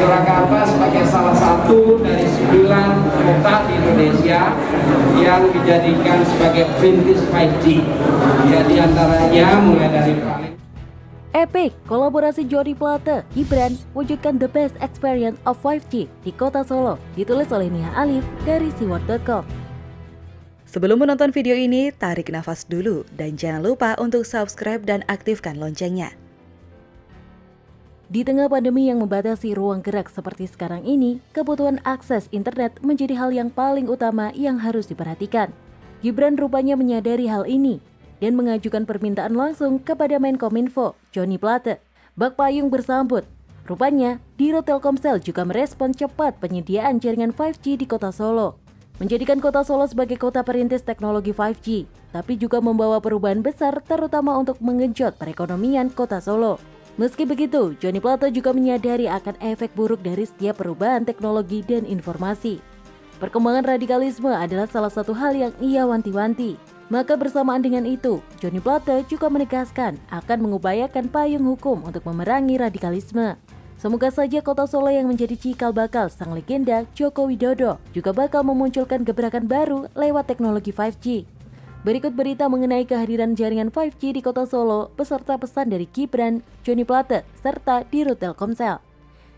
Surakarta sebagai salah satu dari 9 kota di Indonesia yang dijadikan sebagai perintis 5G. Ya, diantaranya mulai dari paling Epic, kolaborasi Johnny Plate, Gibran, wujudkan the best experience of 5G di Kota Solo, ditulis oleh Nia Alif dari siward.com. Sebelum menonton video ini, tarik nafas dulu dan jangan lupa untuk subscribe dan aktifkan loncengnya. Di tengah pandemi yang membatasi ruang gerak seperti sekarang ini, kebutuhan akses internet menjadi hal yang paling utama yang harus diperhatikan. Gibran rupanya menyadari hal ini dan mengajukan permintaan langsung kepada Menkominfo, Johnny Plate. Bak payung bersambut. Rupanya, Dirut Telkomsel juga merespon cepat penyediaan jaringan 5G di Kota Solo. Menjadikan Kota Solo sebagai kota perintis teknologi 5G, tapi juga membawa perubahan besar terutama untuk menggenjot perekonomian Kota Solo. Meski begitu, Johnny Plate juga menyadari akan efek buruk dari setiap perubahan teknologi dan informasi. Perkembangan radikalisme adalah salah satu hal yang ia wanti-wanti. Maka bersamaan dengan itu, Johnny Plate juga menegaskan akan mengupayakan payung hukum untuk memerangi radikalisme. Semoga saja Kota Solo yang menjadi cikal bakal sang legenda Joko Widodo juga bakal memunculkan gebrakan baru lewat teknologi 5G. Berikut berita mengenai kehadiran jaringan 5G di Kota Solo beserta pesan dari Gibran, Johnny Plate, serta Dirut Telkomsel.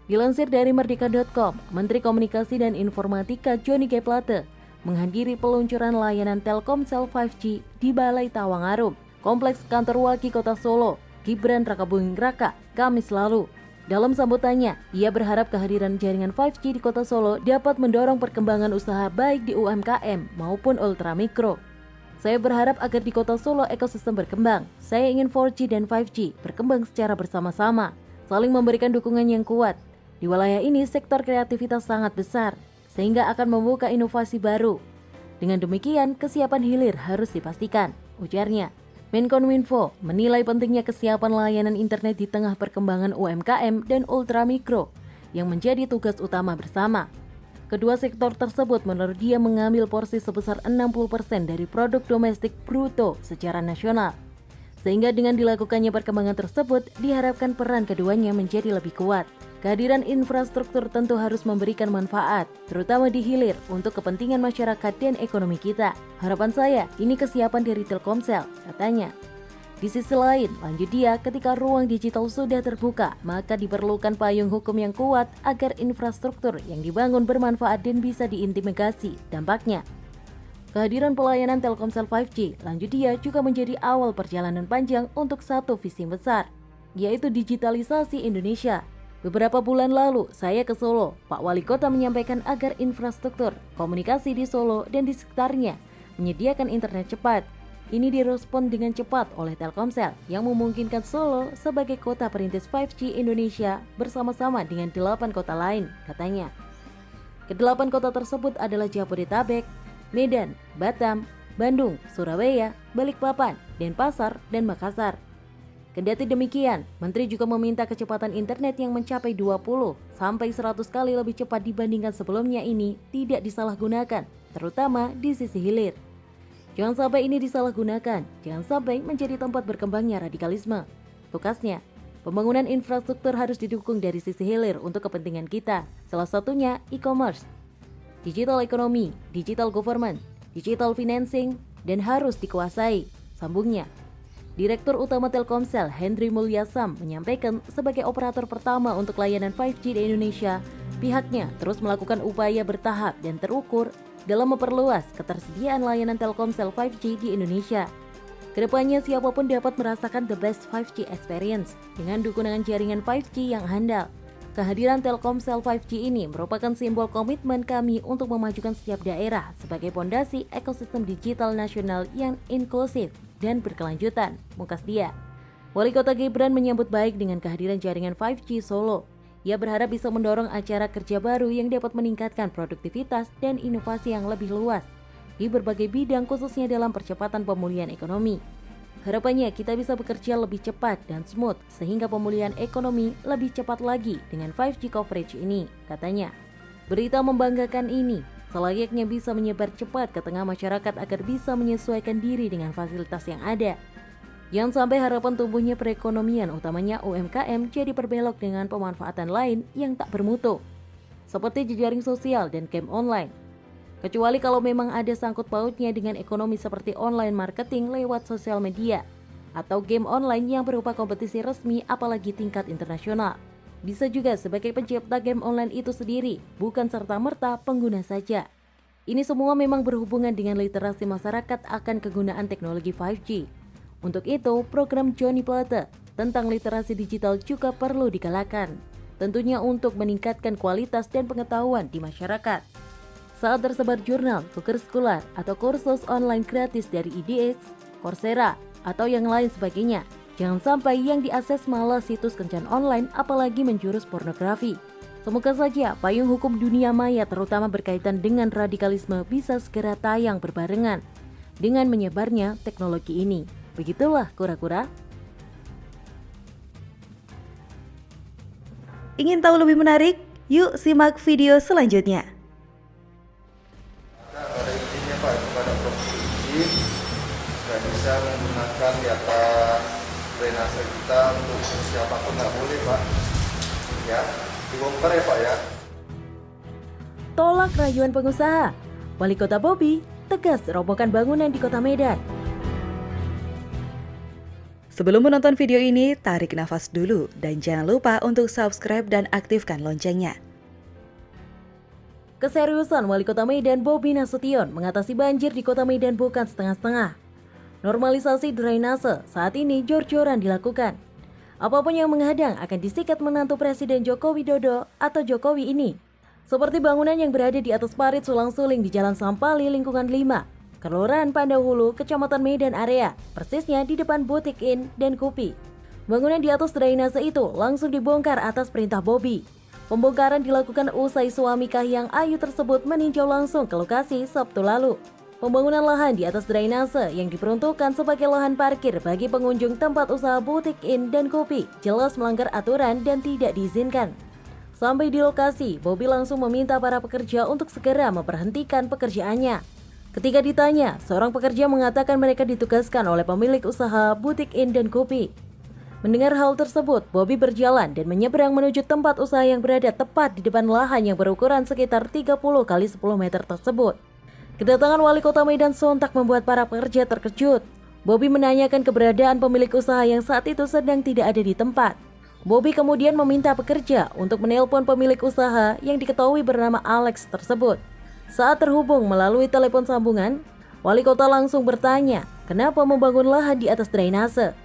Dilansir dari merdeka.com, Menteri Komunikasi dan Informatika Johnny G. Plate menghadiri peluncuran layanan Telkomsel 5G di Balai Tawangarum, Kompleks Kantor Waki Kota Solo, Gibran Rakabuming Raka, Kamis lalu. Dalam sambutannya, ia berharap kehadiran jaringan 5G di Kota Solo dapat mendorong perkembangan usaha baik di UMKM maupun ultramikro. Saya berharap agar di Kota Solo ekosistem berkembang. Saya ingin 4G dan 5G berkembang secara bersama-sama, saling memberikan dukungan yang kuat. Di wilayah ini sektor kreativitas sangat besar, sehingga akan membuka inovasi baru. Dengan demikian, kesiapan hilir harus dipastikan, ujarnya. Menkominfo menilai pentingnya kesiapan layanan internet di tengah perkembangan UMKM dan ultramikro yang menjadi tugas utama bersama. Kedua sektor tersebut menurut dia mengambil porsi sebesar 60% dari produk domestik bruto secara nasional. Sehingga dengan dilakukannya perkembangan tersebut, diharapkan peran keduanya menjadi lebih kuat. Kehadiran infrastruktur tentu harus memberikan manfaat, terutama di hilir untuk kepentingan masyarakat dan ekonomi kita. Harapan saya, ini kesiapan dari Telkomsel, katanya. Di sisi lain, lanjut dia, ketika ruang digital sudah terbuka, maka diperlukan payung hukum yang kuat agar infrastruktur yang dibangun bermanfaat dan bisa diintimidasi dampaknya. Kehadiran pelayanan Telkomsel 5G, lanjut dia, juga menjadi awal perjalanan panjang untuk satu visi besar, yaitu digitalisasi Indonesia. Beberapa bulan lalu, saya ke Solo. Pak Wali Kota menyampaikan agar infrastruktur komunikasi di Solo dan di sekitarnya menyediakan internet cepat. Ini direspon dengan cepat oleh Telkomsel yang memungkinkan Solo sebagai kota perintis 5G Indonesia bersama-sama dengan 8 kota lain, katanya. Kedelapan kota tersebut adalah Jabodetabek, Medan, Batam, Bandung, Surabaya, Balikpapan, Denpasar, dan Makassar. Kendati demikian, Menteri juga meminta kecepatan internet yang mencapai 20 sampai 100 kali lebih cepat dibandingkan sebelumnya ini tidak disalahgunakan, terutama di sisi hilir. Jangan sampai ini disalahgunakan, jangan sampai menjadi tempat berkembangnya radikalisme. Tukasnya, pembangunan infrastruktur harus didukung dari sisi hilir untuk kepentingan kita, salah satunya e-commerce, digital economy, digital government, digital financing, dan harus dikuasai, sambungnya. Direktur Utama Telkomsel, Henry Mulyasam, menyampaikan sebagai operator pertama untuk layanan 5G di Indonesia, pihaknya terus melakukan upaya bertahap dan terukur dalam memperluas ketersediaan layanan Telkomsel 5G di Indonesia. Kedepannya siapapun dapat merasakan the best 5G experience dengan dukungan jaringan 5G yang handal. Kehadiran Telkomsel 5G ini merupakan simbol komitmen kami untuk memajukan setiap daerah sebagai fondasi ekosistem digital nasional yang inklusif dan berkelanjutan, mungkas dia. Wali Kota Gibran menyambut baik dengan kehadiran jaringan 5G Solo. Ia berharap bisa mendorong acara kerja baru yang dapat meningkatkan produktivitas dan inovasi yang lebih luas di berbagai bidang, khususnya dalam percepatan pemulihan ekonomi. Harapannya kita bisa bekerja lebih cepat dan smooth sehingga pemulihan ekonomi lebih cepat lagi dengan 5G coverage ini, katanya. Berita membanggakan ini selayaknya bisa menyebar cepat ke tengah masyarakat agar bisa menyesuaikan diri dengan fasilitas yang ada. Yang sampai harapan tumbuhnya perekonomian utamanya UMKM jadi berbelok dengan pemanfaatan lain yang tak bermutu, seperti jejaring sosial dan game online. Kecuali kalau memang ada sangkut pautnya dengan ekonomi seperti online marketing lewat sosial media, atau game online yang berupa kompetisi resmi apalagi tingkat internasional. Bisa juga sebagai pencipta game online itu sendiri, bukan serta-merta pengguna saja. Ini semua memang berhubungan dengan literasi masyarakat akan kegunaan teknologi 5G. Untuk itu, program Johnny Plate tentang literasi digital juga perlu digalakan, tentunya untuk meningkatkan kualitas dan pengetahuan di masyarakat. Saat tersebar jurnal, buku sekolah, atau kursus online gratis dari IDX, Coursera, atau yang lain sebagainya, jangan sampai yang diakses malah situs kencan online apalagi menjurus pornografi. Semoga saja payung hukum dunia maya terutama berkaitan dengan radikalisme bisa segera tayang berbarengan dengan menyebarnya teknologi ini. Begitulah kura-kura. Ingin tahu lebih menarik? Yuk simak video selanjutnya. Ada izinnya Pak kepada provinsi, nggak bisa menggunakan di atas drainase kita untuk siapapun nggak boleh Pak. Ya, dibongkar ya Pak ya. Tolak rayuan pengusaha. Wali Kota Bobi tegas robohkan bangunan di Kota Medan. Sebelum menonton video ini, tarik nafas dulu dan jangan lupa untuk subscribe dan aktifkan loncengnya. Keseriusan Wali Kota Medan Bobi Nasution mengatasi banjir di Kota Medan bukan setengah-setengah. Normalisasi drainase saat ini jor-joran dilakukan. Apapun yang menghadang akan disikat menantu Presiden Joko Widodo atau Jokowi ini. Seperti bangunan yang berada di atas parit sulang-suling di Jalan Sampali Lingkungan 5, Kelurahan Pandahulu, Kecamatan Medan Area, persisnya di depan Butik Inn dan Kopi. Bangunan di atas drainase itu langsung dibongkar atas perintah Bobi. Pembongkaran dilakukan usai suami Kahiyang Ayu tersebut meninjau langsung ke lokasi Sabtu lalu. Pembangunan lahan di atas drainase yang diperuntukkan sebagai lahan parkir bagi pengunjung tempat usaha Butik Inn dan Kopi jelas melanggar aturan dan tidak diizinkan. Sampai di lokasi, Bobi langsung meminta para pekerja untuk segera memberhentikan pekerjaannya. Ketika ditanya, seorang pekerja mengatakan mereka ditugaskan oleh pemilik usaha Butik Inn dan Kopi. Mendengar hal tersebut, Bobi berjalan dan menyeberang menuju tempat usaha yang berada tepat di depan lahan yang berukuran sekitar 30 x 10 meter tersebut. Kedatangan Wali Kota Medan sontak membuat para pekerja terkejut. Bobi menanyakan keberadaan pemilik usaha yang saat itu sedang tidak ada di tempat. Bobi kemudian meminta pekerja untuk menelpon pemilik usaha yang diketahui bernama Alex tersebut. Saat terhubung melalui telepon sambungan, Wali Kota langsung bertanya kenapa membangun lahan di atas drainase.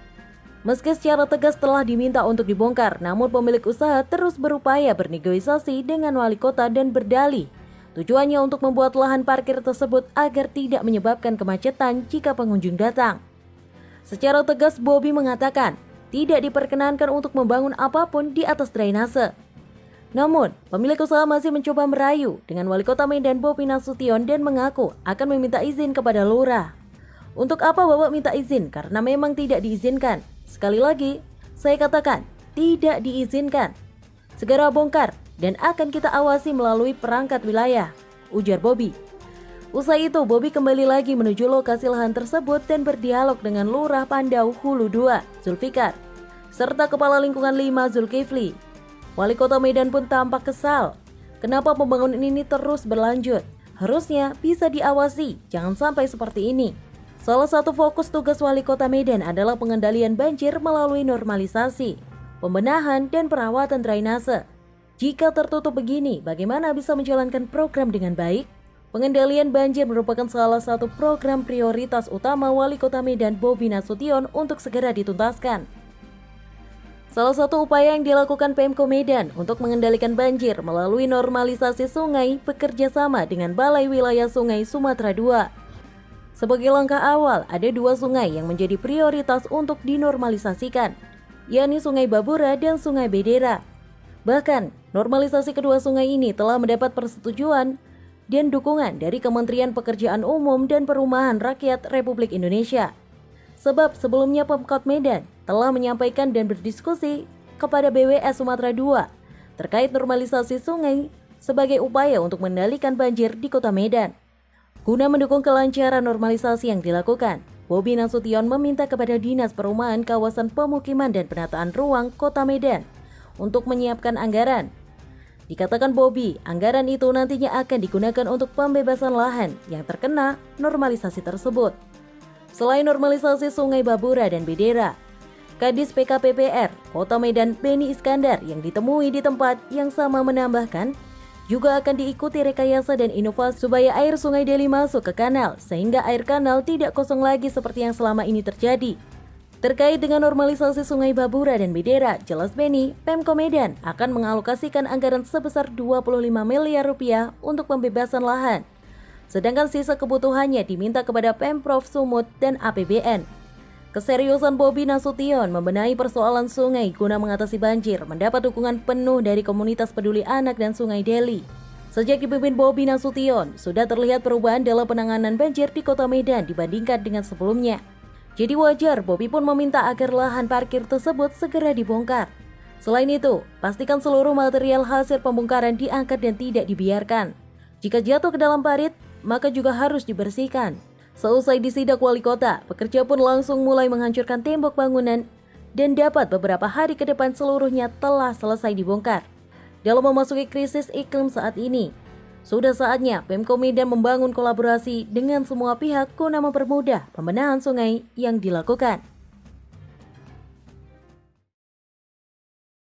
Meski secara tegas telah diminta untuk dibongkar, namun pemilik usaha terus berupaya bernegosiasi dengan Wali Kota dan berdalih tujuannya untuk membuat lahan parkir tersebut agar tidak menyebabkan kemacetan jika pengunjung datang. Secara tegas Bobi mengatakan tidak diperkenankan untuk membangun apapun di atas drainase. Namun, pemilik usaha masih mencoba merayu dengan Wali Kota Medan Bobi Nasution dan mengaku akan meminta izin kepada lurah. Untuk apa Bapak minta izin? Karena memang tidak diizinkan. Sekali lagi, saya katakan tidak diizinkan. Segera bongkar dan akan kita awasi melalui perangkat wilayah, ujar Bobi. Usai itu, Bobi kembali lagi menuju lokasi lahan tersebut dan berdialog dengan Lurah Pandau Hulu 2, Zulfikar, serta Kepala Lingkungan 5, Zulkifli. Wali Kota Medan pun tampak kesal. Kenapa pembangunan ini terus berlanjut? Harusnya bisa diawasi, jangan sampai seperti ini. Salah satu fokus tugas Wali Kota Medan adalah pengendalian banjir melalui normalisasi, pembenahan, dan perawatan drainase. Jika tertutup begini, bagaimana bisa menjalankan program dengan baik? Pengendalian banjir merupakan salah satu program prioritas utama Wali Kota Medan Bobi Nasution untuk segera dituntaskan. Salah satu upaya yang dilakukan Pemko Medan untuk mengendalikan banjir melalui normalisasi sungai bekerja sama dengan Balai Wilayah Sungai Sumatera II. Sebagai langkah awal, ada 2 sungai yang menjadi prioritas untuk dinormalisasikan, yakni Sungai Babura dan Sungai Bedera. Bahkan, normalisasi kedua sungai ini telah mendapat persetujuan dan dukungan dari Kementerian Pekerjaan Umum dan Perumahan Rakyat Republik Indonesia. Sebab sebelumnya Pemkot Medan telah menyampaikan dan berdiskusi kepada BWS Sumatera II terkait normalisasi sungai sebagai upaya untuk mengendalikan banjir di Kota Medan. Guna mendukung kelancaran normalisasi yang dilakukan, Bobi Nasution meminta kepada Dinas Perumahan Kawasan Pemukiman dan Penataan Ruang Kota Medan untuk menyiapkan anggaran. Dikatakan Bobi, anggaran itu nantinya akan digunakan untuk pembebasan lahan yang terkena normalisasi tersebut. Selain normalisasi Sungai Babura dan Bedera, Kadis PKPPR Kota Medan Beni Iskandar yang ditemui di tempat yang sama menambahkan, juga akan diikuti rekayasa dan inovasi supaya air Sungai Deli masuk ke kanal, sehingga air kanal tidak kosong lagi seperti yang selama ini terjadi. Terkait dengan normalisasi Sungai Babura dan Bedera, jelas Beni, Pemko Medan akan mengalokasikan anggaran sebesar 25 miliar rupiah untuk pembebasan lahan. Sedangkan sisa kebutuhannya diminta kepada Pemprov Sumut dan APBN. Keseriusan Bobi Nasution membenahi persoalan sungai guna mengatasi banjir mendapat dukungan penuh dari komunitas peduli anak dan Sungai Deli. Sejak dipimpin Bobi Nasution, sudah terlihat perubahan dalam penanganan banjir di Kota Medan dibandingkan dengan sebelumnya. Jadi wajar Bobi pun meminta agar lahan parkir tersebut segera dibongkar. Selain itu, pastikan seluruh material hasil pembongkaran diangkat dan tidak dibiarkan. Jika jatuh ke dalam parit, maka juga harus dibersihkan. Seusai disidak wali kota, pekerja pun langsung mulai menghancurkan tembok bangunan dan dapat beberapa hari ke depan seluruhnya telah selesai dibongkar. Dalam memasuki krisis iklim saat ini, sudah saatnya Pemko Medan membangun kolaborasi dengan semua pihak guna mempermudah pembenahan sungai yang dilakukan.